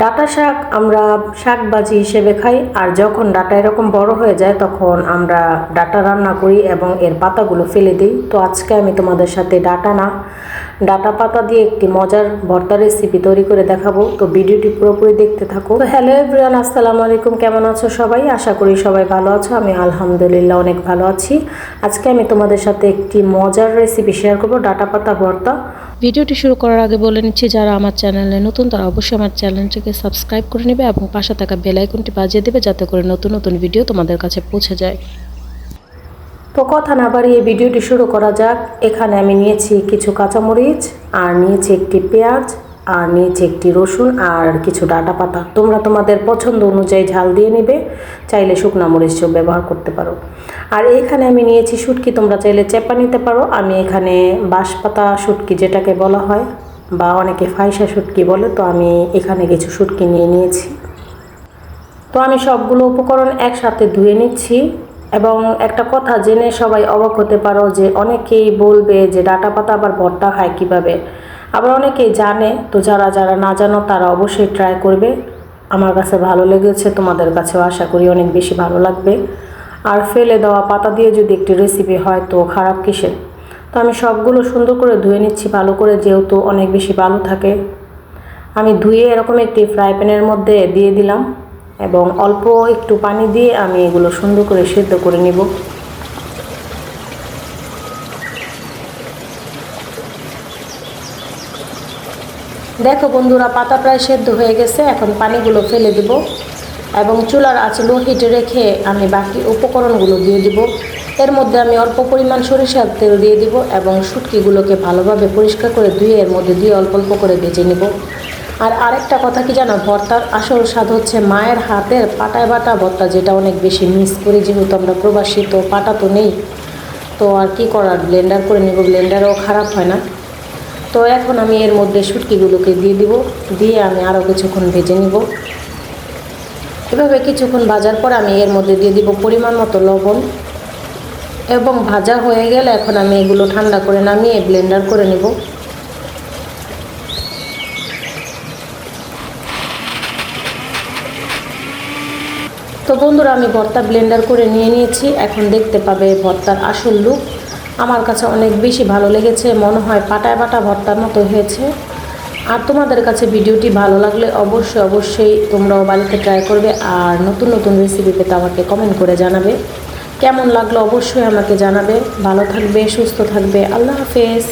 ডাঁটা শাক আমরা শাক ভাজি হিসেবে খাই, আর যখন ডাঁটা এরকম বড় হয়ে যায় তখন আমরা ডাঁটা রান্না করি এবং এর পাতাগুলো ফেলে দিই। তো আজকে আমি তোমাদের সাথে ডাঁটা পাতা দিয়ে একটি মজার ভর্তা রেসিপি তৈরি করে দেখাবো। তো ভিডিওটি পুরোপুরি দেখতে থাকো। তো হ্যালো এভরিওয়ান, আসসালামু আলাইকুম। কেমন আছো সবাই? আশা করি সবাই ভালো আছো। আমি আলহামদুলিল্লাহ অনেক ভালো আছি। আজকে আমি তোমাদের সাথে একটি মজার রেসিপি শেয়ার করবো, ডাঁটা পাতা ভর্তা। ভিডিওটি শুরু করার আগে বলে নিচ্ছি, যারা আমার চ্যানেলে নতুন তারা অবশ্যই আমার চ্যানেলটিকে সাবস্ক্রাইব করে নেবে এবং পাশে থাকা বেল আইকনটি বাজিয়ে দেবে, যাতে করে নতুন নতুন ভিডিও তোমাদের কাছে পৌঁছে যায়। তো কথা না বাড়িয়ে ভিডিওটি শুরু করা যাক। এখানে আমি নিয়েছি কিছু কাঁচামরিচ, আর নিয়েছি একটি পেঁয়াজ, আর নিয়েছি একটি রসুন, আর কিছু ডাঁটা পাতা। তোমরা তোমাদের পছন্দ অনুযায়ী ঝাল দিয়ে নেবে, চাইলে শুকনা মরিচও ব্যবহার করতে পারো। আর এখানে আমি নিয়েছি শুটকি, তোমরা চাইলে চেপা নিতে পারো। আমি এখানে বাঁশপাতা শুটকি যেটাকে বলা হয়, বা অনেকে ফাইসা শুটকি বলে, তো আমি এখানে কিছু শুটকি নিয়ে নিয়েছি। তো আমি সবগুলো উপকরণ একসাথে ধুয়ে নিচ্ছি। এবং একটা কথা জেনে সবাই অবাক হতে পারো যে অনেকেই বলবে যে ডাঁটা পাতা আবার ভর্তা খায় কীভাবে, আবার অনেকেই জানে। তো যারা যারা না জানো তারা অবশ্যই ট্রাই করবে। আমার কাছে ভালো লেগেছে, তোমাদের কাছেও আশা করি অনেক বেশি ভালো লাগবে। আর ফেলে দেওয়া পাতা দিয়ে যদি একটি রেসিপি হয় তো খারাপ কিসের। তো আমি সবগুলো সুন্দর করে ধুয়ে নিচ্ছি ভালো করে, যেহেতু অনেক বেশি বালু থাকে। আমি ধুয়ে এরকম একটি ফ্রাই প্যানের মধ্যে দিয়ে দিলাম এবং অল্প একটু পানি দিয়ে আমি এগুলো সুন্দর করে সেদ্ধ করে নিব। দেখো বন্ধুরা, পাতা প্রায় সেদ্ধ হয়ে গেছে। এখন পানিগুলো ফেলে দিব এবং চুলার আঁচ লো হিটে রেখে আমি বাকি উপকরণগুলো দিয়ে দিব। এর মধ্যে আমি অল্প পরিমাণ সরিষার তেল দিয়ে দিব এবং শুটকিগুলোকে ভালোভাবে পরিষ্কার করে ধুয়ে এর মধ্যে দিয়ে অল্প অল্প করে ভেজে নেব। আর আরেকটা কথা কি জানো, ভর্তার আসল স্বাদ হচ্ছে মায়ের হাতের পাটায় বাটা ভর্তা, যেটা অনেক বেশি মিস করি। যেহেতু আমরা প্রবাসী, তো পাটা তো নেই, তো আর কি করার, ব্লেন্ডার করে নেব। ব্লেন্ডারও খারাপ হয় না। তো এখন আমি এর মধ্যে শুটকিগুলোকে দিয়ে দিব, দিয়ে আমি আরও কিছুক্ষণ ভেজে নিব। এভাবে কিছুক্ষণ ভাজার পর আমি এর মধ্যে দিয়ে দিব পরিমাণ মতো লবণ। এবং ভাজা হয়ে গেলে এখন আমি এগুলো ঠান্ডা করে নামিয়ে ব্লেন্ডার করে নেব। তো বন্ধুরা, আমি ভর্তা ব্লেন্ডার করে নিয়ে নিয়েছি। এখন দেখতে পাবে ভর্তার আসল লুক। আমার কাছে অনেক বেশি ভালো লেগেছে, মনে হয় পাটায় বাটা ভর্তার মতো হয়েছে। আর তোমাদের কাছে ভিডিওটি ভালো লাগলে অবশ্যই তোমরাও বাড়িতে ট্রাই করবে। আর নতুন নতুন রেসিপি পেতে আমাকে কমেন্ট করে জানাবে। কেমন লাগলো অবশ্যই আমাকে জানাবে। ভালো থাকবে, সুস্থ থাকবে। আল্লাহ হাফেজ।